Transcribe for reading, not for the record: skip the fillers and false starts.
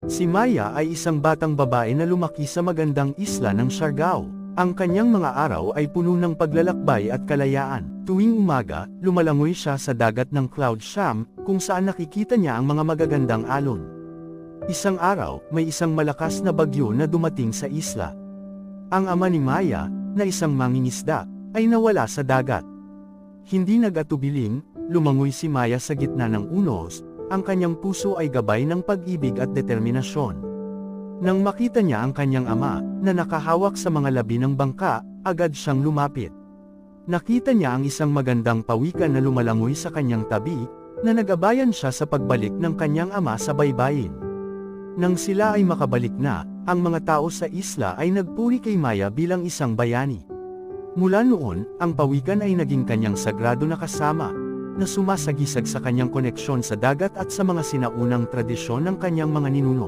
Si Maya ay isang batang babae na lumaki sa magandang isla ng Siargao. Ang kanyang mga araw ay puno ng paglalakbay at kalayaan. Tuwing umaga, lumalangoy siya sa dagat ng Cloud Sham, kung saan nakikita niya ang mga magagandang alon. Isang araw, may isang malakas na bagyo na dumating sa isla. Ang ama ni Maya, na isang mangingisda, ay nawala sa dagat. Hindi nag-atubiling, lumangoy si Maya sa gitna ng unos. Ang kanyang puso ay gabay ng pag-ibig at determinasyon. Nang makita niya ang kanyang ama, na nakahawak sa mga labi ng bangka, agad siyang lumapit. Nakita niya ang isang magandang pawikan na lumalangoy sa kanyang tabi, na nagabayan siya sa pagbalik ng kanyang ama sa baybayin. Nang sila ay makabalik na, ang mga tao sa isla ay nagpuri kay Maya bilang isang bayani. Mula noon, ang pawikan ay naging kanyang sagrado na kasama, na sumasagisag sa kanyang koneksyon sa dagat at sa mga sinaunang tradisyon ng kanyang mga ninuno.